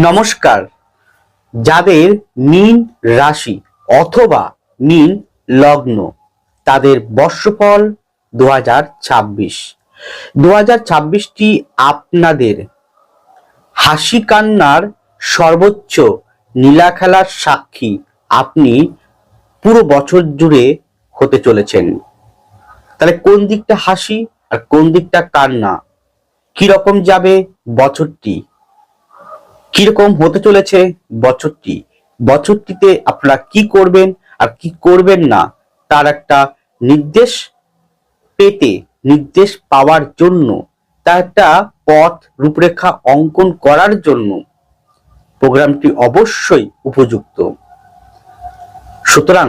নমস্কার। যাদের মীন রাশি অথবা মীন লগ্ন তাদের বর্ষফল 2026টি আপনাদের হাসি কান্নার সর্বোচ্চ নীলাখেলার সাক্ষী আপনি পুরো বছর জুড়ে হতে চলেছেন। তাহলে কোন দিকটা হাসি আর কোন দিকটা কান্না, কিরকম যাবে বছরটি, কিরকম হতে চলেছে বছরটিতে আপনারা কি করবেন আর কি করবেন না, তার একটা নির্দেশ পাওয়ার জন্য, তার একটা পথ রূপরেখা অঙ্কন করার জন্য প্রোগ্রামটি অবশ্যই উপযুক্ত। সুতরাং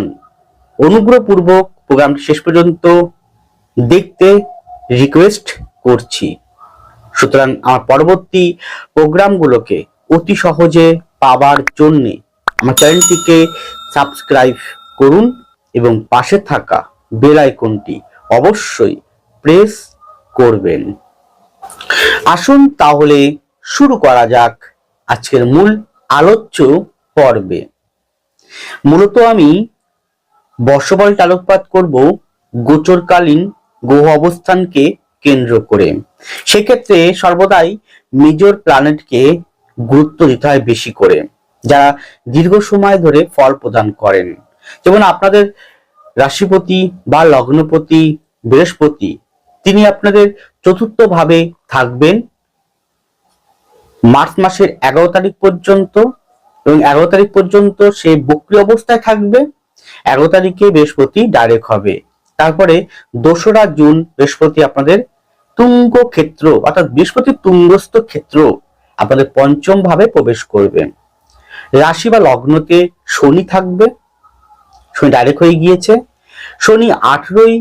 অনুগ্রহপূর্বক প্রোগ্রামটি শেষ পর্যন্ত দেখতে রিকোয়েস্ট করছি। সুতরাং আমার পরবর্তী প্রোগ্রামগুলোকে অতি সহজে পাওয়ার জন্য আমার চ্যানেলটিকে সাবস্ক্রাইব করুন এবং পাশে থাকা বেল আইকনটি অবশ্যই প্রেস করবেন। আসুন তাহলে শুরু করা যাক আজকের মূল আলোচ্য পর্বে। মূলত আমি বর্ষফলটা আলোকপাত করব গোচরকালীন গ্রহ অবস্থানকে কেন্দ্র করে। সেক্ষেত্রে সর্বদাই মেজর প্ল্যানেটকে গুরুত্ব দিতে হয় বেশি করে, যারা দীর্ঘ সময় ধরে ফল প্রদান করেন। যেমন আপনাদের রাশিপতি বা লগ্নপতি বৃহস্পতি, তিনি আপনাদের চতুর্থ ভাবে থাকবেন মার্চ মাসের 11 তারিখ পর্যন্ত, এবং 11 তারিখ পর্যন্ত সে বক্রী অবস্থায় থাকবে। 11 তারিখে বৃহস্পতি ডাইরেক্ট হবে। তারপরে 2রা জুন বৃহস্পতি আপনাদের তুঙ্গ ক্ষেত্র অর্থাৎ বৃহস্পতি তুঙ্গস্থ ক্ষেত্র আপনাদের পঞ্চম ভাবে প্রবেশ করবে। রাশি বা লগ্নতে শনি থাকবে, শনি ডাইরেক্ট হয়ে গিয়েছে। শনি 18ই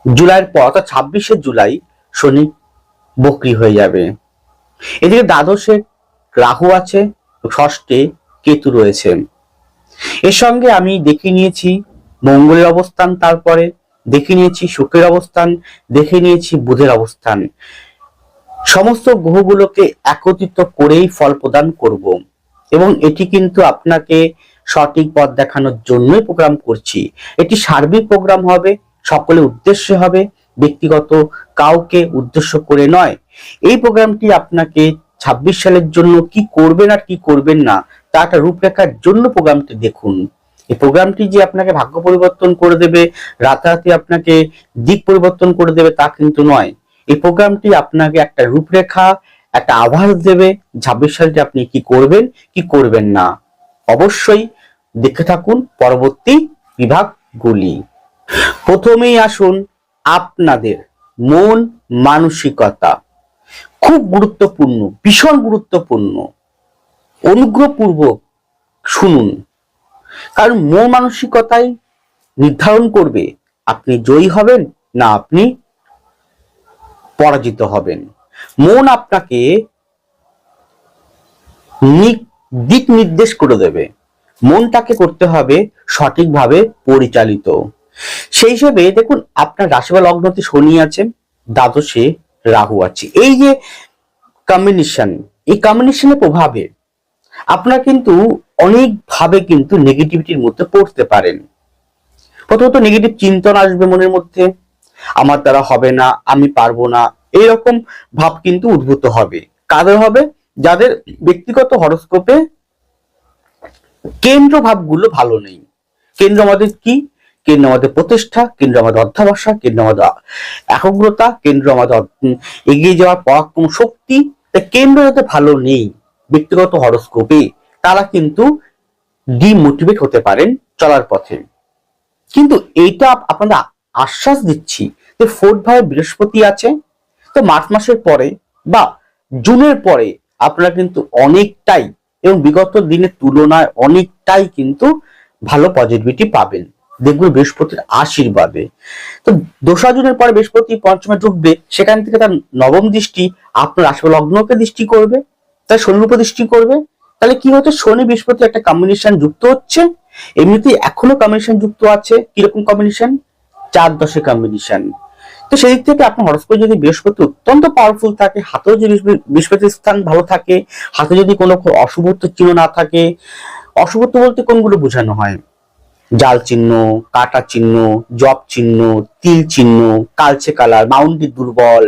জুলাইয়ের পর অর্থাৎ 26শে জুলাই শনি বক্রী হয়ে যাবে। এদিকে দ্বাদশে রাহু আছে, ষষ্ঠে কেতু রয়েছে। এর সঙ্গে আমি দেখে নিয়েছি মঙ্গলের অবস্থান, তারপরে দেখে নিয়েছি শুক্রের অবস্থান, দেখে নিয়েছি বুধের অবস্থান। সমস্ত গ্রহগুলোকে একত্রিত করেই ফল প্রদান করব, এবং এটি কিন্তু আপনাকে সঠিক পথ দেখানোর জন্যই প্রোগ্রাম করছি। এটি সার্বিক প্রোগ্রাম হবে, সকলের উদ্দেশ্যে হবে, ব্যক্তিগত কাউকে উদ্দেশ্য করে নয়। এই প্রোগ্রামটি আপনাকে 26 সালের জন্য কি করবেন আর কি করবেন না তার একটা রূপরেখার জন্য প্রোগ্রামটি দেখুন। এই প্রোগ্রামটি যে আপনাকে ভাগ্য পরিবর্তন করে দেবে, রাতারাতি আপনাকে দিক পরিবর্তন করে দেবে তা কিন্তু নয়। এই প্রোগ্রামটি আপনাকে একটা রূপরেখা, একটা আভাস দেবে 26 সালটি আপনি কি করবেন কি করবেন না। অবশ্যই দেখে থাকুন পরবর্তী বিভাগগুলি। প্রথমেই আসুন আপনাদের মন মানসিকতা, খুব গুরুত্বপূর্ণ, ভীষণ গুরুত্বপূর্ণ। অনুগ্রহপূর্বক শুনুন, কারণ মন মানসিকতাই নির্ধারণ করবে আপনি জয়ী হবেন না আপনি পরাজিত হবেন। মন আপনাকে দিক নির্দেশ করে দেবে, মনটাকে করতে হবে সঠিকভাবে পরিচালিত। সেই হিসেবে দেখুন, আপনার রাশি বা লগ্নতে শনি আছে, দ্বাদশে রাহু আছে। এই যে কম্বিনেশন, এই কম্বিনেশনের প্রভাবে আপনারা কিন্তু অনেকভাবে কিন্তু নেগেটিভিটির মধ্যে পড়তে পারেন। প্রথমত নেগেটিভ চিন্তন আসবে মনের মধ্যে, আমার দ্বারা হবে না, আমি পারবো না, এইরকম ভাব কিন্তু উদ্ভূত হবে। কাদের হবে? যাদের ব্যক্তিগত হরোস্কোপে কেন্দ্র ভাবগুলো ভালো নেই। কেন্দ্র আমাদের কি? কেন্দ্র আমাদের প্রতিষ্ঠা, কেন্দ্র আমাদের অধ্যাবসা, কেন্দ্র আমাদের একাগ্রতা, কেন্দ্র আমাদের এগিয়ে যাওয়ার পরাক্রম শক্তি। কেন্দ্র যাতে ভালো নেই ব্যক্তিগত হরোস্কোপে, তারা কিন্তু ডিমোটিভেট হতে পারেন চলার পথে। কিন্তু এইটা আপনাদের আশ্বাস দিচ্ছি যে 4th ভাবে বৃহস্পতি আছে, তো মার্চ মাসের পরে বা জুনের পরে আপনারা কিন্তু অনেকটাই এবং বিগত দিনের তুলনায় অনেকটাই কিন্তু ভালো পজিটিভিটি পাবেন, দেখবেন বৃহস্পতির আশীর্বাদে। তো 2রা জুনের পরে বৃহস্পতি পঞ্চমে ঢুকবে, সেখান থেকে তার নবম দৃষ্টি আপনার রাশি লগ্নকে দৃষ্টি করবে, তার শনির উপর দৃষ্টি করবে। তাহলে কি হচ্ছে, শনি বৃহস্পতি একটা কম্বিনেশন যুক্ত হচ্ছে। এমনিতেই এখনো কম্বিনেশন যুক্ত আছে। কিরকম কম্বিনেশন? 4-10 কম্বিনেশন। তো সেই দিক থেকে আপনার হরোস্কোপে যদি বৃহস্পতি অত্যন্ত পাওয়ারফুল থাকে, হাতেও যদি বৃহস্পতির স্থান ভালো থাকে, হাতে যদি কোনো অশুভত্ব চিহ্ন না থাকে, অশুভত্ব বলতে কোনগুলো বোঝানো হয়? জাল চিহ্ন, কাটা চিহ্ন, জব চিহ্ন, তিল চিহ্ন, কালচে কালার, মাউন্টটি দুর্বল,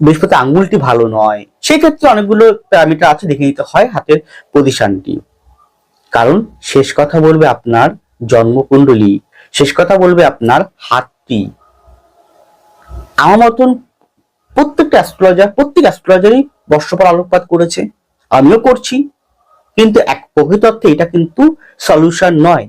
বৃহস্পতি আঙ্গুলটি ভালো নয়, সেই ক্ষেত্রে অনেকগুলো প্যারামিটার আছে, দেখে নিতে হয় হাতের পজিশনটি। কারণ শেষ কথা বলবে আপনার জন্মকুণ্ডলী, শেষ কথা বলবে আপনার হাতটি। আমার মতন প্রত্যেক অ্যাস্ট্রোলজারই বর্ষপর আলোকপাত করেছে, আমিও করছি, কিন্তু এক প্রকৃত অর্থে এটা কিন্তু সলিউশন নয়।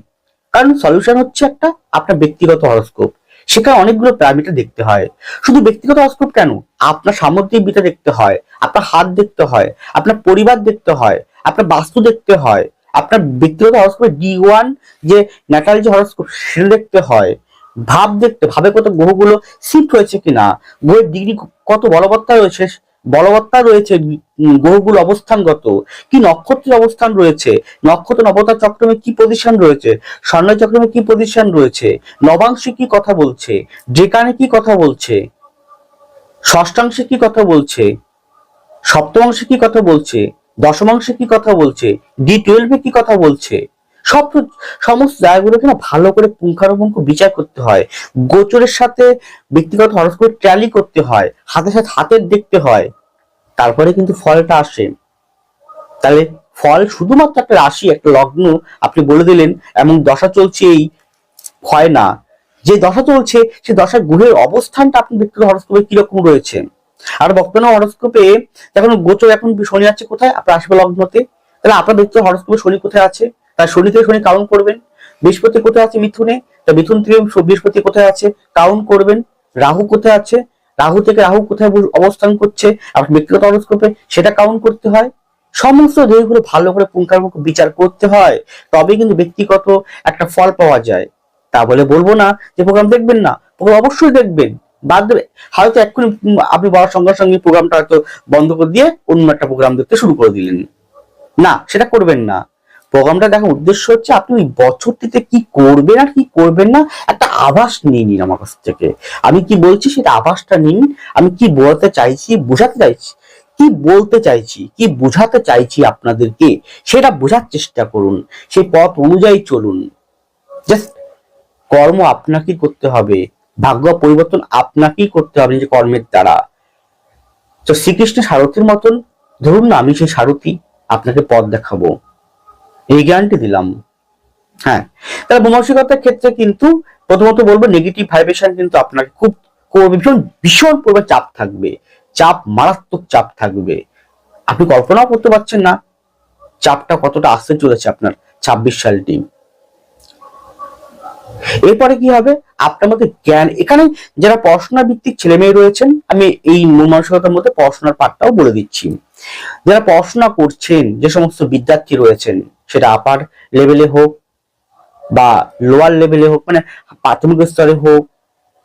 কারণ সলিউশন হচ্ছে একটা আপনার ব্যক্তিগত হরোস্কোপ, সেখানে অনেকগুলো প্যারামিটার দেখতে হয়। শুধু ব্যক্তিগত হরোস্কোপ কেন, আপনার সামুদ্রিক বিটা দেখতে হয়, আপনার হাত দেখতে হয়, আপনার পরিবার দেখতে হয়, আপনার বাস্তু দেখতে হয়, আপনার ব্যক্তিগত হরোস্কোপে D1 যে ন্যাটাল যে হরোস্কোপ সেটা দেখতে হয়, ভাবে কত গ্রহগুলো শিফট হয়েছে কিনা, গ্রহের ডিগ্রি কত বলবত্তা রয়েছে গ্রহগুলো অবস্থানগত, কি নক্ষত্রের অবস্থান রয়েছে, নক্ষত্র নবতার চক্রমে কি পজিশন রয়েছে, স্বর্ণয় চক্রমে কি পজিশন রয়েছে, নবাংশে কি কথা বলছে, ডেকানে কি কথা বলছে, ষষ্ঠাংশে কি কথা বলছে, সপ্তমাংশে কি কথা বলছে, দশমাংশে কি কথা বলছে, D12 কি কথা বলছে, সমস্ত জায়গাগুলোকে না ভালো করে পুঙ্খানুপুঙ্খ বিচার করতে হয়। গোচরের সাথে ব্যক্তিগত হরোস্কোপ ট্যালি করতে হয়, হাতের সাথে হাতের দেখতে হয়, তারপরে কিন্তু ফলটা আসে। তাহলে ফল শুধুমাত্র একটা রাশি, একটা লগ্ন আপনি বলে দিলেন এমন দশা চলছে এই হয় না। যে দশা চলছে সে দশার গ্রহের অবস্থানটা আপনি ব্যক্তিগত হরোস্কোপে কিরকম রয়েছে। আর বর্তমানে হরোস্কোপে দেখুন গোচর এখন শনি আছে কোথায়, আপনার রাশি বা লগ্নতে, তাহলে আপনার ব্যক্তিগত হরোস্কোপে শনি কোথায় আছে, তার শনি থেকে শনি কাউন্ট করবেন। বৃহস্পতি কোথায় আছে মিথুনে, তা মিথুন থেকে বৃহস্পতি কোথায় আছে কাউন্ট করবেন। রাহু কোথায় আছে, রাহু থেকে রাহু কোথায় অবস্থান করছে আপনার ব্যক্তিগত হরোস্কোপে সেটা কাউন্ট করতে হয়। সমস্ত দিকগুলো ভালো করে পুঙ্খানুপুঙ্খ বিচার করতে হয়, তবে কিন্তু ব্যক্তিগত একটা ফল পাওয়া যায়। তা বলে বলবো না যে প্রোগ্রাম দেখবেন না, প্রোগ্রাম অবশ্যই দেখবেন, বাদ দেবে হয়তো এক্ষুনি আপনি বলার সঙ্গে সঙ্গে প্রোগ্রামটা হয়তো বন্ধ করে দিয়ে অন্য একটা প্রোগ্রাম দেখতে শুরু করে দিলেন, না সেটা করবেন না। প্রোগ্রামটা দেখার উদ্দেশ্য হচ্ছে আপনি ওই বছরটিতে কি করবেন আর কি করবেন না একটা আভাস নিয়ে নিন আমার কাছ থেকে। আমি কি বলছি সেটা আভাসটা নিন, আমি কি বলতে চাইছি, বোঝাতে চাইছি, কি বলতে চাইছি, কি বোঝাতে চাইছি আপনাদেরকে, সেটা বোঝার চেষ্টা করুন, সেই পথ অনুযায়ী চলুন। জাস্ট কর্ম আপনাকেই করতে হবে, ভাগ্য পরিবর্তন আপনাকেই করতে হবে নিজের কর্মের দ্বারা। তো শ্রীকৃষ্ণের সারথীর মতন ধরুন না আমি সেই সারথী, আপনাকে পথ দেখাবো, এই গ্যারান্টি দিলাম। হ্যাঁ, তাহলে বৈমনসিকতার ক্ষেত্রে কিন্তু প্রথমত বলবো নেগেটিভ ভাইব্রেশন কিন্তু আপনাকে খুব ভীষণ ভীষণ পরিমাণ চাপ থাকবে, মারাত্মক চাপ থাকবে, আপনি কল্পনাও করতে পারছেন না চাপটা কতটা আসতে চলেছে আপনার 26 সালটি। এরপরে কি হবে, আপনার মধ্যে জ্ঞান, এখানে যারা পড়াশোনা ভিত্তিক ছেলে মেয়ে রয়েছেন, আমি এই মন মানসিকতার মধ্যে পড়াশোনার পাঠটাও বলে দিচ্ছি। যারা পড়াশোনা করছেন, যে সমস্ত বিদ্যার্থী রয়েছেন, সেটা আপার লেভেলে হোক বা লোয়ার লেভেলে হোক, মানে প্রাথমিক স্তরে হোক,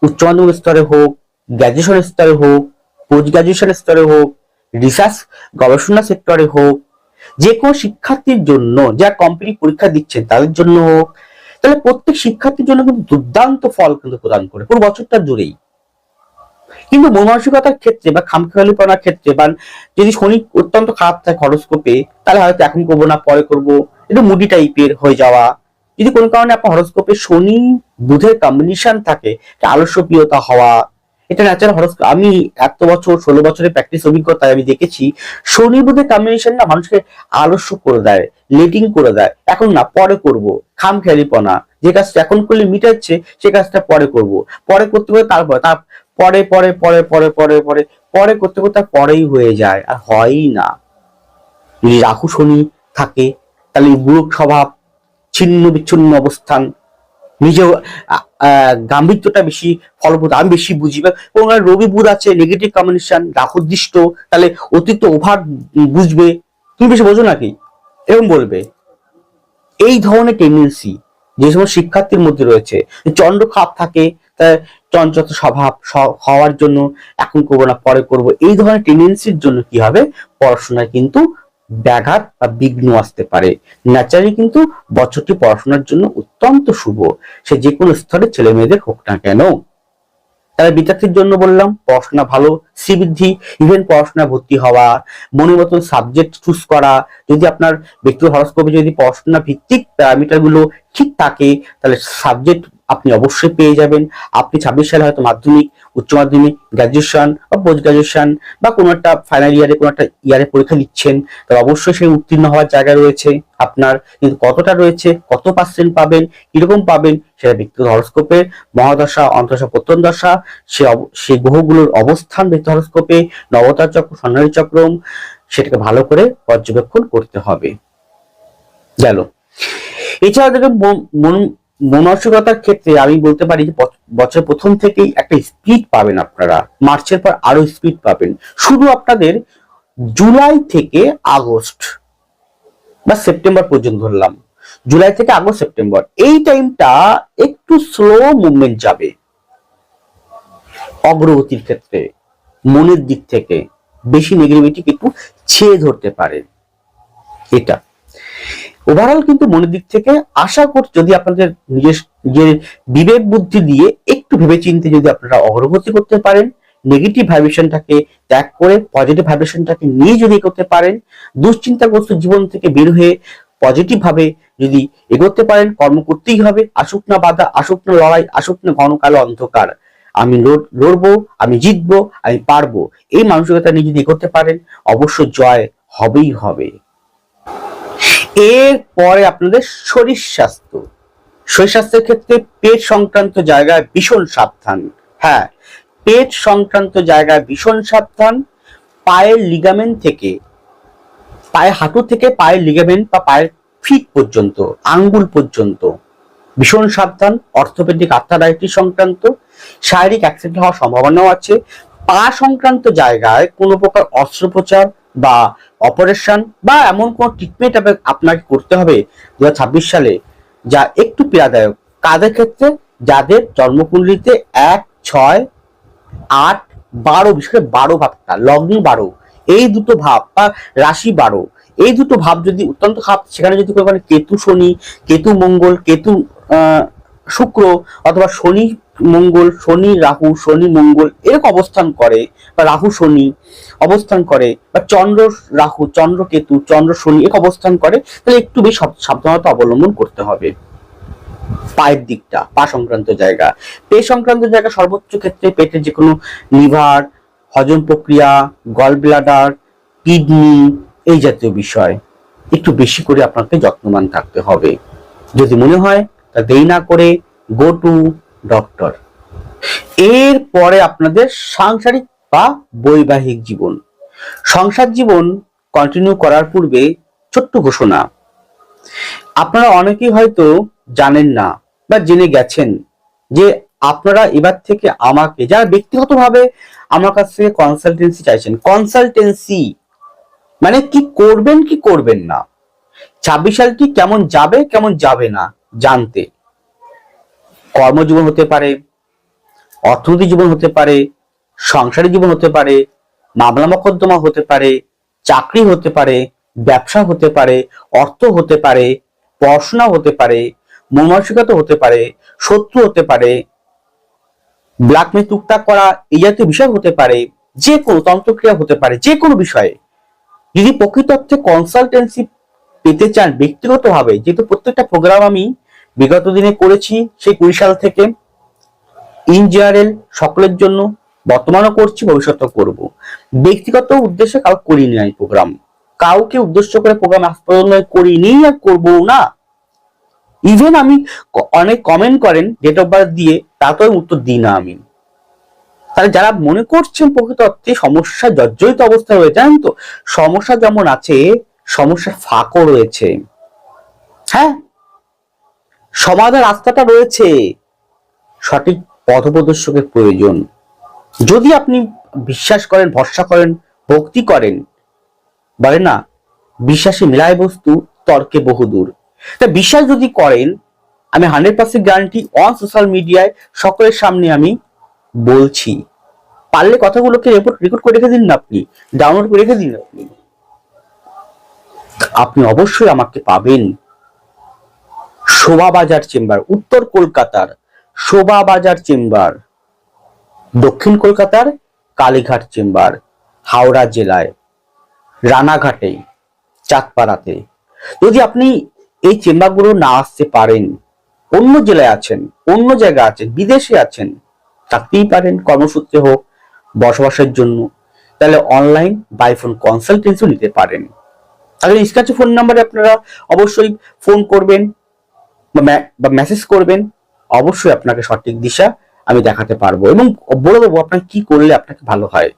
উচ্চ মাধ্যমিক স্তরে হোক, গ্র্যাজুয়েশন স্তরে হোক, পোস্ট গ্র্যাজুয়েশন স্তরে হোক, রিসার্চ গবেষণা সেক্টরে হোক, যে কোনো শিক্ষার্থীর জন্য যারা কম্পিটিটিভ পরীক্ষা দিচ্ছেন তাদের জন্য হোক, তাহলে প্রত্যেক শিক্ষার্থীর জন্য কিন্তু দুর্দান্ত ফল কিন্তু প্রদান করে পুরো বছরটা জুড়েই। কিন্তু মন মানসিকতার ক্ষেত্রে বা খামখেয়ালিপনার ক্ষেত্রে বা যদি শনি অত্যন্ত খারাপ থাকে হরোস্কোপে, তাহলে হয়তো এখন করবো না পরে করবো, একটু মুডি টাইপের হয়ে যাওয়া। যদি কোনো কারণে আপনার হরোস্কোপে শনি বুধের কম্বিনেশন থাকে, আলস্যপ্রিয়তা হওয়া, এটা ন্যাচারাল হরোস্কোপ। আমি এত বছর 16 বছরের প্র্যাকটিস অভিজ্ঞতায় আমি দেখেছি শনি বুধের কম্বিনেশন না মানুষকে আলস্য করে দেয়, লেটিং করে দেয়, এখন না পরে করব, খামখেয়ালিপনা, যে কাজটা এখন করলে মিটাচ্ছে সে কাজটা পরে করব, পরে করতে করতে তার পরে পরে পরে পরে পরে পরে পরে করতে করতে পরেই হয়ে যায়, আর হয়ই না। যদি রাহু শনি থাকে তাহলে বুড়ো স্বভাব, ছিন্ন বিচ্ছিন্ন অবস্থান, নিজেও গাম্ভীর্যটা বেশি ফলপ্রদ, আমি বেশি বুঝি, বা রবি বুধ আছে নেগেটিভ কম্বিনেশন রাহুদৃষ্ট, তাহলে অতিরিক্ত ওভার বুঝবে, তুমি বেশি বোঝো নাকি, এরকম বলবে। এই ধরনের টেন্ডেন্সি যে সমস্ত শিক্ষার্থীর মধ্যে রয়েছে, চন্দ্র খাপ থাকে, চঞ্চল স্বভাব হওয়ার জন্য এখন করবো না পরে করব, এই ধরনের টেন্ডেন্সির জন্য কি হবে, পড়াশোনায় কিন্তু ব্যাঘাত বা বিঘ্ন আসতে পারে। ন্যাচারালি কিন্তু বছরটি পড়াশোনার জন্য অত্যন্ত শুভ, সে যে কোনো স্তরের ছেলে মেয়েদের হোক না কেন। তারা বিদ্যার্থীর জন্য বললাম পড়াশোনা ভালো, শ্রীবৃদ্ধি, ইভেন পড়াশোনা ভর্তি হওয়া, মনের মতন সাবজেক্ট চুজ করা। যদি আপনার ব্যক্তিগত হরোস্কোপে যদি পড়াশোনা ভিত্তিক প্যারামিটার গুলো ঠিক থাকে, তাহলে সাবজেক্ট আপনি অবশ্যই পেয়ে যাবেন। আপনি 26 সালে হয়তো মাধ্যমিক, উচ্চ মাধ্যমিক, গ্রাজুয়েশন বা পোস্ট গ্রাজুয়েশন বা কোনো একটা ফাইনাল ইয়ারে কোনো একটা ইয়ারে পরীক্ষা দিচ্ছেন, তাহলে অবশ্যই সেই উত্তীর্ণ হওয়ার জায়গা রয়েছে আপনার। কিন্তু কতটা রয়েছে, কত পার্সেন্ট পাবেন, কিরকম পাবেন, সেটা ব্যক্তিগত হরোস্কোপের মহাদশা, অন্তর্দশা, প্রত্যন্তদশা, সে গ্রহগুলোর অবস্থান ব্যক্তিগত হরোস্কোপে, নবতার চক্র, স্বর্ণালী চক্রম, সেটাকে ভালো করে পর্যবেক্ষণ করতে হবে। গেল। এছাড়া দেখবেন মানসিকতার ক্ষেত্রে আমি বলতে পারি যে বছরের প্রথম থেকেই একটা স্পিড পাবেন আপনারা, মার্চের পর আরো স্পিড পাবেন। শুধু আপনাদের জুলাই থেকে আগস্ট বা সেপ্টেম্বর পর্যন্ত ধরলাম, জুলাই থেকে আগস্ট সেপ্টেম্বর, এই টাইমটা একটু স্লো মুভমেন্ট যাবে অগ্রগতির ক্ষেত্রে। মনের দিক থেকে বেশি নেগেটিভিটি একটু ছেয়ে ধরতে পারে। এটা ওভারঅল কিন্তু মনের দিক থেকে আশা করি যদি আপনাদের নিজের বিবেক বুদ্ধি দিয়ে একটু ভেবেচিন্তে যদি আপনারা অগ্রগতি করতে পারেন, নেগেটিভ ভাইব্রেশনটাকে ত্যাগ করে পজিটিভ ভাইব্রেশনটাকে নিয়ে যদি এগোতে পারেন, দুশ্চিন্তাগ্রস্ত জীবন থেকে বের হয়ে পজিটিভ ভাবে যদি এগোতে পারেন, কর্ম করতেই হবে, আসুক না বাধা, আসুক না লড়াই, আসুক না ঘন কালো অন্ধকার, আমি লড়বো, আমি জিতবো, আমি পারবো, এই মানসিকতা নিয়ে যদি এগোতে পারেন, অবশ্য জয় হবেই হবে। এর পরে আপনাদের শরীর স্বাস্থ্যের ক্ষেত্রে পেট সংক্রান্ত জায়গায় ভীষণ সাবধান। হ্যাঁ, পেট সংক্রান্ত জায়গায় ভীষণ সাবধান। পায়ের লিগামেন্ট থেকে, পায়ের হাঁটু থেকে পায়ের লিগামেন্ট বা পায়ের ফিট পর্যন্ত, আঙ্গুল পর্যন্ত ভীষণ সাবধান। অর্থোপেডিক আর্থ্রাইটিস সংক্রান্ত শারীরিক অ্যাক্সিডেন্ট হওয়ার সম্ভাবনাও আছে। পা সংক্রান্ত জায়গায় কোনো প্রকার অস্ত্রোপচার বা অপারেশন বা এমন কোন ট্রিটমেন্ট আপনাকে করতে হবে 2026 সালে, যা একটু পীড়াদায়ক। কাদের ক্ষেত্রে? যাদের জন্মকুণ্ডলিতে 1, 6, 8, 12, বিশেষ করে 12 ভাবটা, লগ্ন 12, এই দুটো ভাব বা রাশি 12, এই দুটো ভাব যদি অত্যন্ত খারাপ, সেখানে যদি কোনো কেতু শনি, কেতু মঙ্গল, কেতু শুক্র, অথবা শনি মঙ্গল, শনি রাহু, শনি মঙ্গল এরকম অবস্থান করে, বা রাহু শনি অবস্থান করে, বা চন্দ্র রাহু, চন্দ্র কেতু, চন্দ্র শনি এক অবস্থান করে, তাহলে একটু বেশি সাবধানতা অবলম্বন করতে হবে। পায়ের দিকটা, পা সংক্রান্ত জায়গা, পেট সংক্রান্ত জায়গা সর্বোচ্চ ক্ষেত্রে পেটের যে কোনো লিভার, হজম প্রক্রিয়া, গল ব্লাডার, কিডনি, এই জাতীয় বিষয় একটু বেশি করে আপনাকে যত্নবান থাকতে হবে। যদি মনে হয় তা দেরি না করে গো টু ডক্টর। এর পরে আপনাদের সাংসারিক বা বৈবাহিক জীবন। সংসার জীবন কন্টিনিউ করার পূর্বে ছোট্ট ঘোষণা, আপনারা অনেকেই হয়তো জানেন না বা জেনে গেছেন যে আপনারা এবার থেকে আমাকে, যারা ব্যক্তিগতভাবে আমার কাছ থেকে কনসালটেন্সি চাইছেন, কনসালটেন্সি মানে কি করবেন কি করবেন না, 26 সালটি কেমন যাবে কেমন যাবে না জানতে, কর্মজীবন হতে পারে, অর্থনৈতিক জীবন হতে পারে, সংসারিক জীবন হতে পারে, মামলা মোকদ্দমা হতে পারে, চাকরি হতে পারে, ব্যবসা হতে পারে, অর্থ হতে পারে, পড়াশোনা হতে পারে, মনমানসিকতা হতে পারে, শত্রু হতে পারে, ব্ল্যাকমেল টুকটাক করা, এই জাতীয় বিষয় হতে পারে, যে কোনো তন্ত্রক্রিয়া হতে পারে, যে কোনো বিষয়ে যদি প্রকৃত অর্থে কনসালটেন্সি পেতে চান ব্যক্তিগতভাবে, যেহেতু প্রত্যেকটা প্রোগ্রাম আমি বিগত দিনে করেছি সেই 20 সাল থেকে, ইন জেনারেল সকলের জন্য, বর্তমানও করছি, ভবিষ্যতেও করব, ব্যক্তিগত উদ্দেশ্যে কাউ করিনি আমি প্রোগ্রাম, কাউকে উদ্দেশ্য করে প্রোগ্রাম আজ পর্যন্ত করিনি আর করবো না। ইভেন আমি অনেক কমেন্ট করেন ডেট অফ বার্থ দিয়ে, তাতেও উত্তর দিই না আমি। তাহলে যারা মনে করছেন প্রকৃত অর্থে সমস্যা জর্জরিত অবস্থা রয়েছে, জানেন তো সমস্যা যেমন আছে, সমস্যার ফাঁকও রয়েছে। হ্যাঁ, সমাধান রাস্তাটা রয়েছে, সঠিক পথপ্রদর্শকের প্রয়োজন। যদি আপনি বিশ্বাস করেন, ভরসা করেন, ভক্তি করেন, বলে না বিশ্বাসে মিলায় বস্তু, তর্কে বহুদূর। তা বিশ্বাস যদি করেন, আমি 100% গ্যারান্টি অন সোশ্যাল মিডিয়ায় সকলের সামনে আমি বলছি, পারলে কথাগুলোকে রেকর্ড করে রেখে দিন না, আপনি ডাউনলোড করে রেখে দিন, আপনি অবশ্যই আমাকে পাবেন। শোভাবাজার চেম্বার, উত্তর কলকাতার শোভাবাজার চেম্বার, দক্ষিণ কলকাতার কালীঘাট চেম্বার, হাওড়া জেলায় রানাঘাটে, চাঁদপাড়াতে। যদি আপনি এই চেম্বারগুলো না আসতে পারেন, অন্য জেলায় আছেন, অন্য জায়গায় আছেন, বিদেশে আছেন, থাকতেই পারেন কর্মসূত্রে হোক, বসবাসের জন্য, তাহলে অনলাইন বাই ফোন কনসালটেন্সি নিতে পারেন। তাহলে স্ক্র্যাচে ফোন নাম্বারে আপনারা অবশ্যই ফোন করবেন বা মেসেজ করবেন, অবশ্যই আপনাকে সঠিক দিশা আমি দেখাতে পারবো এবং বলে দেবো আপনাকে কি করলে আপনাকে ভালো হয়।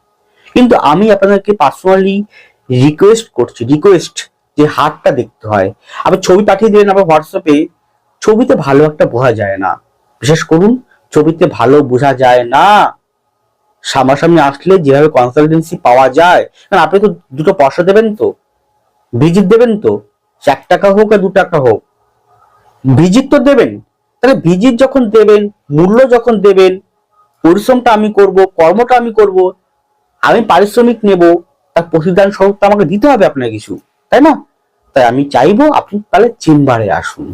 কিন্তু আমি আপনাদেরকে পার্সোনালি রিকোয়েস্ট যে হাতটা দেখতে হয়। আপনি ছবি পাঠিয়ে দিলেন আবার হোয়াটসঅ্যাপে, ছবিতে ভালো একটা বোঝা যায় না, বিশেষ করুন ছবিতে ভালো বোঝা যায় না। সামনাসামনি আসলে যেভাবে কনসালটেন্সি পাওয়া যায়, কারণ আপনি তো দুটো পয়সা দেবেন, তো ভিজিট দেবেন, তো 1 টাকা হোক আর 2 টাকা হোক, ভিজিট তো দেবেন। তাহলে ভিজিট যখন দেবেন, মূল্য যখন দেবেন, পরিশ্রমটা আমি করব, কর্মটা আমি করব, আমি পারিশ্রমিক নেব, তার প্রতিদান স্বরূপ তো আমাকে দিতে হবে আপনার কিছু, তাই না? তাই আমি চাইবো আপনি তাহলে চেম্বারে আসুন,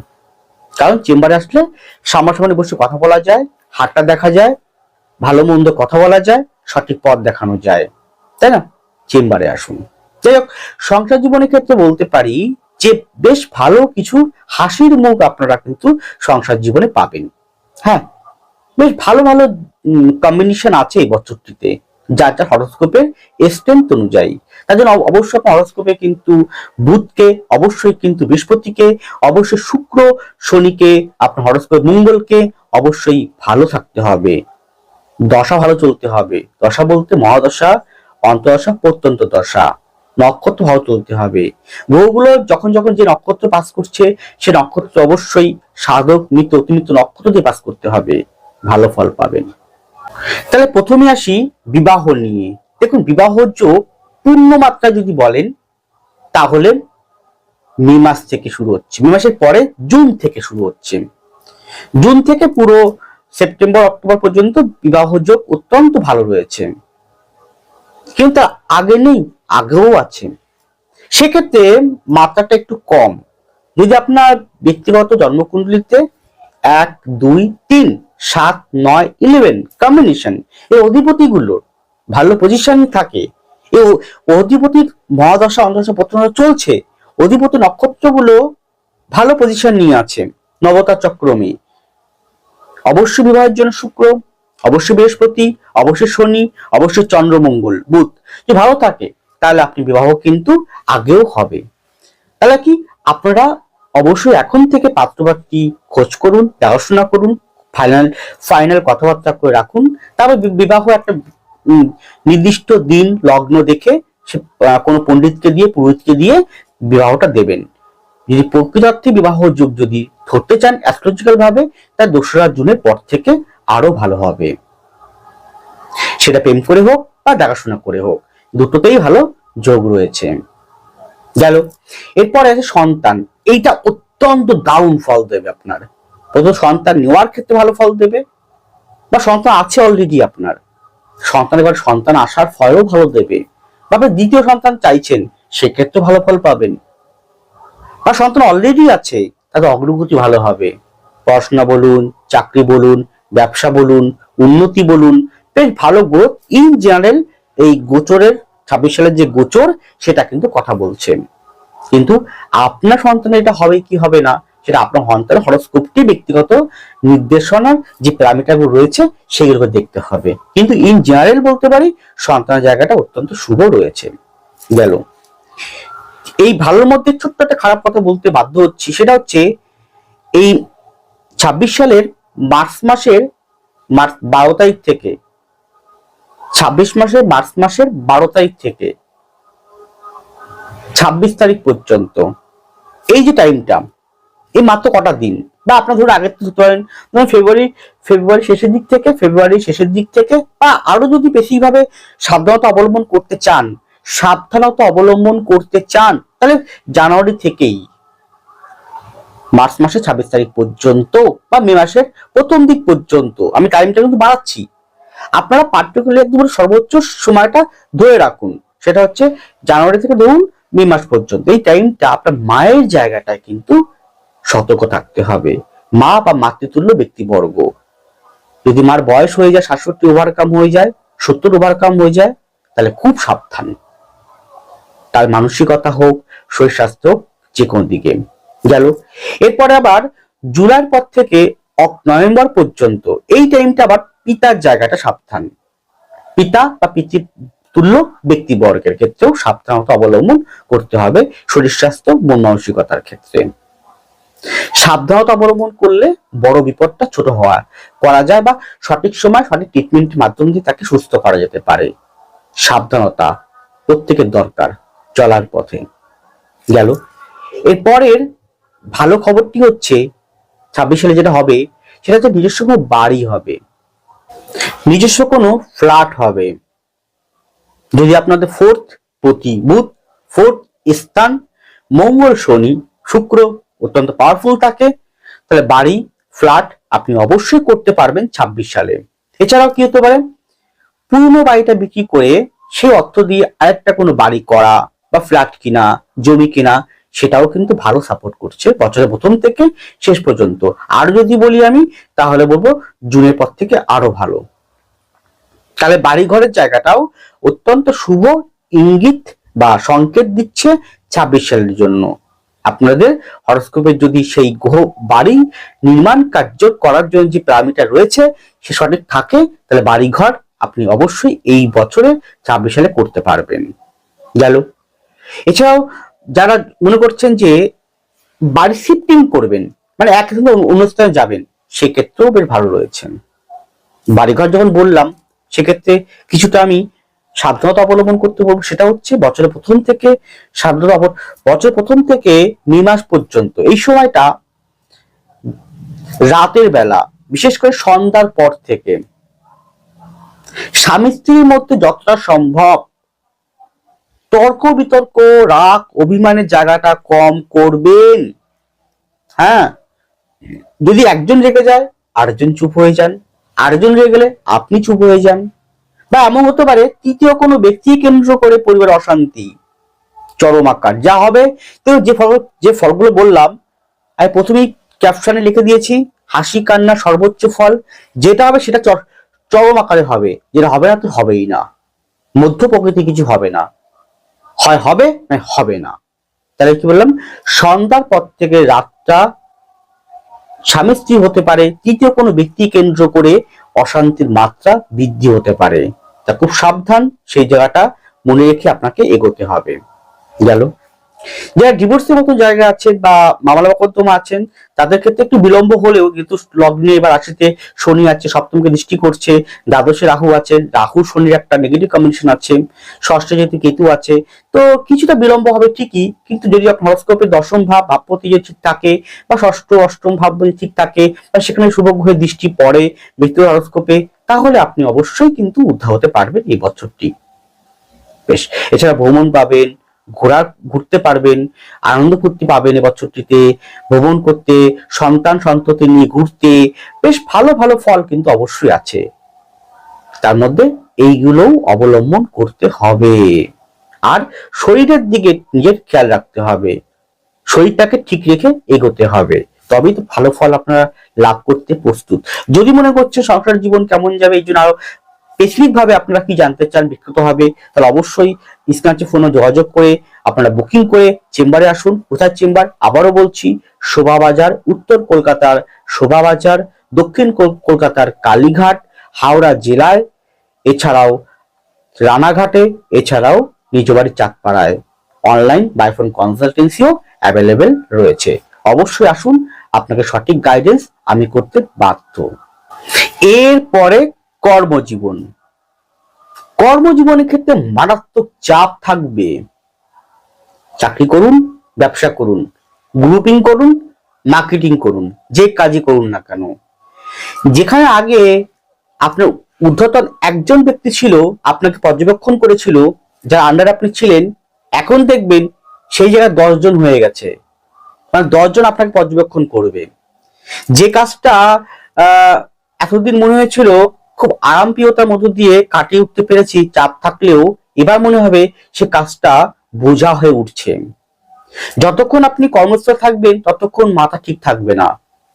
কারণ চেম্বারে আসলে সামনাসামনি বসে কথা বলা যায়, হাতটা দেখা যায়, ভালো মন্দ কথা বলা যায়, সঠিক পথ দেখানো যায়, তাই না? চেম্বারে আসুন। যাই হোক, সংসার জীবনের ক্ষেত্রে বলতে পারি যে বেশ ভালো কিছু হাসির মুখ আপনারা কিন্তু সংসার জীবনে পাবেন। হ্যাঁ, বেশ ভালো ভালো কম্বিনেশন আছে এই বছরটিতে, যার যার হরোস্কোপের স্ট্রেংথ অনুযায়ী। তার জন্য অবশ্যই আপনার হরোস্কোপে কিন্তু বুধকে, অবশ্যই কিন্তু বৃহস্পতিকে, অবশ্যই শুক্র শনিকে, আপনার হরোস্কোপে মঙ্গলকে অবশ্যই ভালো থাকতে হবে, দশা ভালো চলতে হবে। দশা বলতে মহাদশা, অন্তদশা, প্রত্যন্ত দশা, নক্ষত্র ভালো চলতে হবে। গ্রহগুলো যখন যখন যে নক্ষত্র পাস করছে, সে নক্ষত্র অবশ্যই সাধক মিত্র অতিমিত্র নক্ষত্র দিয়ে পাস করতে হবে, ভালো ফল পাবেন। তাহলে প্রথমে আসি বিবাহ নিয়ে। দেখুন, বিবাহ যোগ পূর্ণ মাত্রা যদি বলেন তাহলে মে মাস থেকে শুরু হচ্ছে, মে মাসের পরে জুন থেকে শুরু হচ্ছে, জুন থেকে পুরো সেপ্টেম্বর অক্টোবর পর্যন্ত বিবাহ যোগ অত্যন্ত ভালো রয়েছে। কিন্তু আগে নেই, আগেও আছে, সেক্ষেত্রে মাত্রাটা একটু কম। যদি আপনার ব্যক্তিগত জন্মকুণ্ডলিতে 1, 2, 3, 7, 9, 11 কম্বিনেশন এই অধিপতিগুলো ভালো পজিশন থাকে, এই অধিপতির মহাদশা অন্তর্দশা প্রত্যন্ত চলছে, অধিপতি নক্ষত্রগুলো ভালো পজিশন নিয়ে আছে নবতার চক্রমে, অবশ্যই বিবাহের জন্য শুক্র, অবশ্যই বৃহস্পতি, অবশ্যই শনি, অবশ্যই চন্দ্র, মঙ্গল, বুধ যে ভালো থাকে, তাহলে আপনি বিবাহ কিন্তু আগেও হবে। তাহলে কি আপনারা অবশ্যই এখন থেকে পাত্রপাত্রী খোঁজ করুন, দেখাশোনা করুন, ফাইনাল কথাবার্তা করে রাখুন, তারপর বিবাহ একটা নির্দিষ্ট দিন লগ্ন দেখে কোনো পণ্ডিতকে দিয়ে, পুরোহিতকে দিয়ে বিবাহটা দেবেন। যদি প্রকৃতার্থে বিবাহ যোগ যদি ধরতে চান অ্যাস্ট্রোলজিক্যাল ভাবে, তার 2রা জুনের পর থেকে আরো ভালো হবে, সেটা প্রেম করে হোক বা দেখাশোনা করে হোক, দুটোতেই ভালো যোগ রয়েছে। গেল, এরপরে আছে সন্তান। এইটা অত্যন্ত দারুণ ফল দেবে আপনার। প্রথম সন্তান নেওয়ার ক্ষেত্রে ভালো ফল দেবে, বা সন্তান আছে অলরেডি আপনার, এবার সন্তান আসার ফলও ভালো দেবে, বা আপনি দ্বিতীয় সন্তান চাইছেন, সেক্ষেত্রে ভালো ফল পাবেন, বা সন্তান অলরেডি আছে, তাদের অগ্রগতি ভালো হবে, পড়াশোনা বলুন, চাকরি বলুন, ব্যবসা বলুন, উন্নতি বলুন, বেশ ভালো গ্রোথ ইন জেনারেল। এই গোচরের 26 সালের যে গোচর, সেটা কিন্তু কথা বলছে। কিন্তু আপনার সন্তানের এটা হবে কি হবে না, সেটা আপনার সন্তানের হরোস্কোপটি ব্যক্তিগত নির্দেশনার যে প্যারামিটারগুলো রয়েছে সেগুলোকে দেখতে হবে। কিন্তু ইন জেনারেল বলতে পারি সন্তানের জায়গাটা অত্যন্ত শুভ রয়েছে। গেল, এই ভালোর মধ্যে ছোট্ট একটা খারাপ কথা বলতে বাধ্য হচ্ছি, সেটা হচ্ছে এই 26 সালের মার্চ মাসের 12 তারিখ থেকে, 26 মাসের মার্চ মাসের 12 তারিখ থেকে 26 তারিখ পর্যন্ত এই যে টাইমটা, এই মাত্র কটা দিন, বা আপনার ধরুন আগে ধরতে পারেন ফেব্রুয়ারি শেষের দিক থেকে, বা আরো যদি বেশিভাবে সাবধানতা অবলম্বন করতে চান, তাহলে জানুয়ারি থেকেই মার্চ মাসের 26 তারিখ পর্যন্ত বা মে মাসের প্রথম দিক পর্যন্ত, আমি টাইমটা কিন্তু বাড়াচ্ছি, আপনারা পার্টিকুলার একদম সর্বোচ্চ সময়টা ধরে রাখুন, সেটা হচ্ছে জানুয়ারি থেকে ধরুন মে মাস পর্যন্ত। এই টাইমটা আপনার মায়ের জায়গাটায় কিন্তু সতর্ক থাকতে হবে, মা বা মাতৃতুল্য ব্যক্তিবর্গ, যদি মার বয়স হয়ে যায় 67 ওভারকাম হয়ে যায়, 70 ওভারকাম হয়ে যায়, তাহলে খুব সাবধান। তার মানসিকতা হোক, শরীর স্বাস্থ্য হোক, যে কোনো দিকে গেল। এরপরে আবার জুলাইয়ের পর থেকে নভেম্বর পর্যন্ত এই টাইমটা আবার পিতার জায়গাটা সাবধান। পিতা বা পিতৃ তুল্য ব্যক্তিবর্গের ক্ষেত্রেও সাবধানতা অবলম্বন করতে হবে শরীর স্বাস্থ্য, মন মানসিকতার ক্ষেত্রে। সাবধানতা অবলম্বন করলে বড় বিপদটা ছোট করা যায়, বা সঠিক সময় সঠিক ট্রিটমেন্টের মাধ্যম দিয়ে তাকে সুস্থ করা যেতে পারে। সাবধানতা প্রত্যেকের দরকার চলার পথে গেল। এরপরের ভালো খবরটি হচ্ছে 26 সালে যেটা হবে সেটা হচ্ছে নিজস্ব কোনো বাড়ি হবে, নিজস্ব কোনো ফ্ল্যাট হবে। যদি আপনাদের ফোর্থ প্রতি বুধ, ফোর্থ স্থান, মঙ্গল, শনি, শুক্র অত্যন্ত পাওয়ারফুল থাকে, তাহলে বাড়ি, ফ্ল্যাট আপনি অবশ্যই করতে পারবেন 26 সালে। এছাড়াও কি হতে পারে, পুরনো বাড়িটা বিক্রি করে সেই অর্থ দিয়ে আরেকটা কোনো বাড়ি করা বা ফ্ল্যাট কিনা, জমি কিনা, সেটাও কিন্তু ভালো সাপোর্ট করছে বছরের প্রথম থেকে শেষ পর্যন্ত। আর যদি বলি আমি, তাহলে বলবো জুনের পর থেকে আরো ভালো। তাহলে বাড়ি ঘরের জায়গাটাও অত্যন্ত শুভ ইঙ্গিত বা সংকেত দিচ্ছে 26 সালের জন্য। আপনাদের হরোস্কোপে যদি সেই গ্রহ বাড়ি নির্মাণ কার্য করার জন্য যে প্যারামিটার রয়েছে সে সঠিক থাকে, তাহলে বাড়ি ঘর আপনি অবশ্যই এই বছরে 26 সালে করতে পারবেন গেল। এছাড়াও যারা মনে করছেন যে বাড়ি শিফটিং করবেন, মানে এক স্থান অন্য স্থানে যাবেন, সেক্ষেত্রেও বেশ ভালো রয়েছেন। বাড়িঘর যখন বললাম, সেক্ষেত্রে কিছুটা আমি সাবধানতা অবলম্বন করতে বলবো। সেটা হচ্ছে বছরের প্রথম থেকে বছরের প্রথম থেকে মে মাস পর্যন্ত এই সময়টা রাতের বেলা, বিশেষ করে সন্ধ্যার পর থেকে স্বামী স্ত্রীর মধ্যে যতটা সম্ভব তর্ক বিতর্ক, রাগ, অভিমানের জায়গাটা কম করবেন। হ্যাঁ, যদি একজন রেগে যায় আরেকজন চুপ হয়ে যান, আরেকজন রেগে গেলে আপনি চুপ হয়ে যান, বা এমন হতে পারে তৃতীয় কোনো ব্যক্তি কেন্দ্র করে পরিবার অশান্তি চরম আকার যা হবে। তো যে ফলগুলো বললাম আমি প্রথমেই ক্যাপশনে লিখে দিয়েছি, হাসি কান্না সর্বোচ্চ ফল। যেটা হবে সেটা চরম আকারে হবে, যেটা হবে না তো হবেই না, মধ্য প্রকৃতি কিছু হবে না, হয় হবে না হবে না। তাহলে কি বললাম, সন্ধ্যার পর থেকে রাতটা স্বামী স্ত্রী হতে পারে, তৃতীয় কোনো ব্যক্তি কেন্দ্র করে অশান্তির মাত্রা বৃদ্ধি হতে পারে। তা খুব সাবধান, সেই জায়গাটা মনে রেখে আপনাকে এগোতে হবে গেল। যারা ডিভোর্সের মতো জায়গা আছেন বা মামলা মোকদ্দমা আছেন, তাদের ক্ষেত্রে একটু বিলম্ব হলেও, কিন্তু লগ্নে এবার রাশিতে শনি আছে, সপ্তমকে দৃষ্টি করছে, দ্বাদশে রাহু আছে, রাহু শনির একটা নেগেটিভ কম্বিনেশন আছে, ষষ্ঠে যেহেতু কেতু আছে, তো কিছুটা বিলম্ব হবে ঠিকই। কিন্তু যদি আপনার হরোস্কোপে দশম ভাব ভাবপতি যদি ঠিক থাকে, বা ষষ্ঠ অষ্টম ভাব যদি ঠিক থাকে, বা সেখানে শুভ গ্রহের দৃষ্টি পড়ে ব্যক্তিগত হরোস্কোপে, তাহলে আপনি অবশ্যই কিন্তু উদ্ধার হতে পারবেন এই বছরটি। বেশ, এছাড়া ভ্রমণ পাবেন, ঘুরতে পারবেন, আনন্দ ফুর্তি পাবেন এবছরটিতে, ভ্রমণ করতে, সন্তান সন্ততি নিয়ে ঘুরতে, বেশ ভালো ভালো ফল কিন্তু অবশ্যই আছে। তার মধ্যে এইগুলোও অবলম্বন করতে হবে। আর শরীরের দিকে নিজের খেয়াল রাখতে হবে, শরীরটাকে ঠিক রেখে এগোতে হবে, তবেই তো ভালো ফল আপনারা লাভ করতে প্রস্তুত। যদি মনে করছে সংসার জীবন কেমন যাবে, এই জন্য আরো স্পেসিফিক ভাবে আপনারা কি জানতে চান বিখ্যাত হবে, তাহলে অবশ্যই স্ক্রিনে ফোনে যোগাযোগ করে আপনারা বুকিং করে চেম্বারে আসুন। কোথায় চেম্বার আবারও বলছি, শোভাবাজার, উত্তর কলকাতার শোভাবাজার, দক্ষিণ কলকাতার কালীঘাট, হাওড়া জেলায়, এছাড়াও রানাঘাটে, এছাড়াও নিজ বাড়ির চাঁদপাড়ায়। অনলাইন বাই ফোন কনসালটেন্সিও অ্যাভেলেবেল রয়েছে। অবশ্যই আসুন, আপনাকে সঠিক গাইডেন্স আমি করতে বাধ্য। এরপরে কর্মজীবন, কর্মজীবনের ক্ষেত্রে মারাত্মক চাপ থাকবে। চাকরি করুন, ব্যবসা করুন, গ্রুপিং করুন, মার্কেটিং করুন, যে কাজই করুন না কেন, যেখানে আগে আপনার ঊর্ধ্বতন একজন ব্যক্তি ছিল, আপনাকে পর্যবেক্ষণ করেছিল, যার আন্ডারে আপনি ছিলেন, এখন দেখবেন সেই জায়গায় 10 জন হয়ে গেছে, মানে 10 জন আপনাকে পর্যবেক্ষণ করবে। যে কাজটা এতদিন মনে হয়েছিল খুব আরামপ্রিয়তার মধ্য দিয়ে কাটিয়ে উঠতে পেরেছি চাপ থাকলেও, এবার মনে হবে সে কাজটা বোঝা হয়ে উঠছে। যতক্ষণ আপনি কর্মস্থ থাকবেন ততক্ষণ মাথা ঠিক থাকবে না,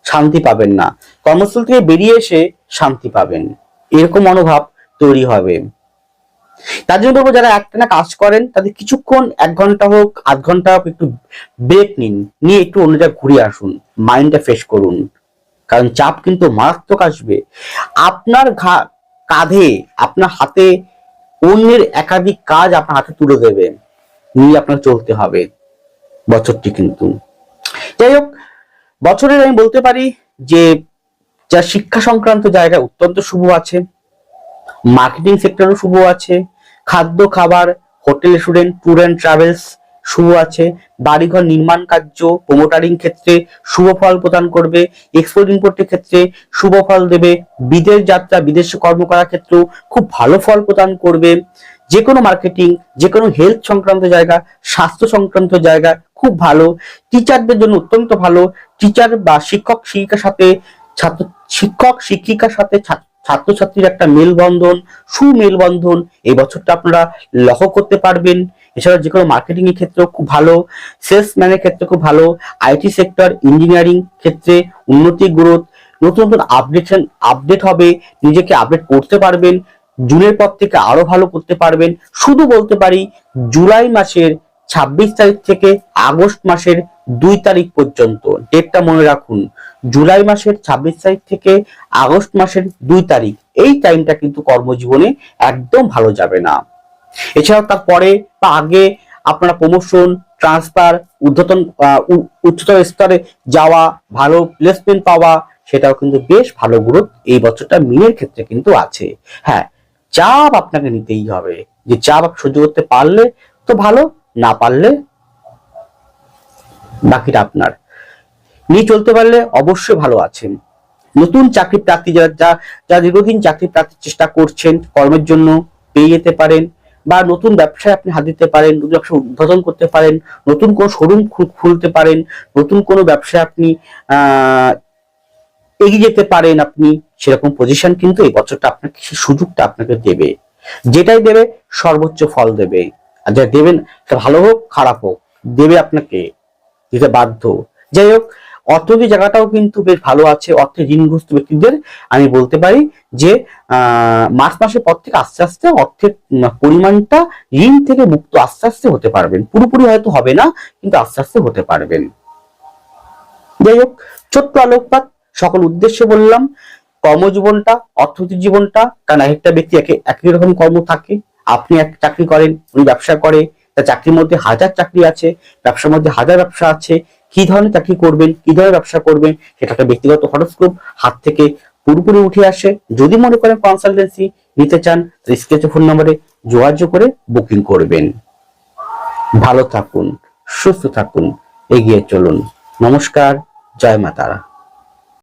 শান্তি পাবেন না, কর্মস্থল থেকে বেরিয়ে এসে শান্তি পাবেন, এরকম মনোভাব তৈরি হবে। তার জন্য বলবো যারা একটানা কাজ করেন তাদের কিছুক্ষণ 1 ঘন্টা হোক 8 ঘন্টা হোক একটু ব্রেক নিন, নিয়ে একটু অন্য জায়গায় ঘুরে আসুন, মাইন্ডটা ফ্রেশ করুন। কারণ চাপ কিন্তু মারাত্মক আসবে। আপনার কাঁধে, আপনার হাতে অন্যের একাধিক কাজ আপনার হাতে তুলে দেবে, নিয়ে আপনার চলতে হবে বছরটি কিন্তু। যাই হোক, বছরের আমি বলতে পারি যে যা শিক্ষা সংক্রান্ত জায়গা অত্যন্ত শুভ আছে, মার্কেটিং সেক্টরও শুভ আছে, খাদ্য খাবার, hotel student, tour and travels শুভ আছে, বাড়িঘর নির্মাণ কার্য, প্রোমোটারিং ক্ষেত্রে শুভ ফল প্রদান করবে, এক্সপোর্ট ইম্পোর্টের ক্ষেত্রে শুভ ফল দেবে, বিদেশ যাত্রা, বিদেশে কর্ম করার ক্ষেত্রেও খুব ভালো ফল প্রদান করবে, যে কোনো মার্কেটিং, যে কোনো হেলথ সংক্রান্ত জায়গা, স্বাস্থ্য সংক্রান্ত জায়গা খুব ভালো, টিচারদের জন্য অত্যন্ত ভালো, টিচার বা শিক্ষক শিক্ষিকার সাথে শিক্ষক শিক্ষিকার সাথে ছাত্রছাত্রীর একটা মেলবন্ধন, সুমেলবন্ধন এই বছরটা আপনারা লক্ষ্য করতে পারবেন। এছাড়া যে কোনো মার্কেটিং এর ক্ষেত্রেও খুব ভালো, সেলসম্যানের ক্ষেত্রে খুব ভালো, আইটি সেক্টর, ইঞ্জিনিয়ারিং ক্ষেত্রে উন্নতি, গ্রোথ, নতুন নতুন আপডেট হবে, নিজেকে আপডেট করতে পারবেন, জুনের পর থেকে আরো ভালো করতে পারবেন। শুধু বলতে পারি জুলাই মাসের 26 তারিখ থেকে আগস্ট মাসের 2 তারিখ পর্যন্ত, ডেটটা মনে রাখুন, জুলাই মাসের 26 তারিখ থেকে আগস্ট মাসের 2 তারিখ, এই টাইমটা কিন্তু কর্মজীবনে একদম ভালো যাবে না। এছাড়াও তারপরে বা আগে আপনারা প্রমোশন, ট্রান্সফার, উচ্চতর স্তরে যাওয়া, ভালো প্লেসমেন্ট পাওয়া, সেটাও কিন্তু বেশ ভালো গ্রোথ এই বছরটা মিনের ক্ষেত্রে কিন্তু আছে। হ্যাঁ, চাপ আপনাকে নিতেই হবে, যে চাপ সহ্য করতে পারলে তো ভালো, না পারলে বাকিটা আপনার, নিয়ে চলতে পারলে অবশ্যই ভালো আছেন। নতুন চাকরি প্রার্থী যারা দীর্ঘদিন চাকরি প্রার্থীর চেষ্টা করছেন, কর্মের জন্য পেয়ে যেতে পারেন, বা নতুন ব্যবসায় আপনি হাত দিতে পারেন, নতুন ব্যবসা উদ্বোধন করতে পারেন, নতুন কোনো শোরুম খুলতে পারেন, নতুন কোনো ব্যবসায় আপনি এগিয়ে যেতে পারেন, আপনি সেরকম পজিশন কিন্তু এই বছরটা আপনাকে সেই সুযোগটা আপনাকে দেবে, যেটাই দেবে সর্বোচ্চ ফল দেবে। আর যা দেবেন ভালো হোক খারাপ হোক দেবে, আপনাকে দিতে বাধ্য। যাই হোক, অর্থনৈতিক জায়গাটাও কিন্তু বেশ ভালো আছে। অর্থে ঋণগ্রস্ত ব্যক্তিদের আমি বলতে পারি যে মার্চ মাসের পর থেকে আস্তে আস্তে অর্থের পরিমাণটা, ঋণ থেকে মুক্ত আস্তে আস্তে হতে পারবেন, পুরোপুরি হয়তো হবে না কিন্তু আস্তে আস্তে হতে পারবেন। যাই হোক, ছোট্ট আলোকপাত, সকল উদ্দেশ্যে বললাম। কর্মজীবনটা, অর্থনৈতিক জীবনটা, কারণ একটা ব্যক্তি একই রকম কর্ম থাকে, আপনি এক চাকরি করেন, উনি ব্যবসা করে, তার চাকরির মধ্যে 1000 চাকরি আছে, ব্যবসার মধ্যে 1000 ব্যবসা আছে, কি ধরনের চাকরি করবেন, কি ধরনের ব্যবসা করবেন, সেটা একটা ব্যক্তিগত হরোস্কোপ হাত থেকে পুরোপুরি উঠে আসে। যদি মনে করেন কনসালটেন্সি নিতে চান, স্ক্রিনে ফোন নম্বরে যোগাযোগ করে বুকিং করবেন। ভালো থাকুন, সুস্থ থাকুন, এগিয়ে চলুন। নমস্কার, জয় মা তারা।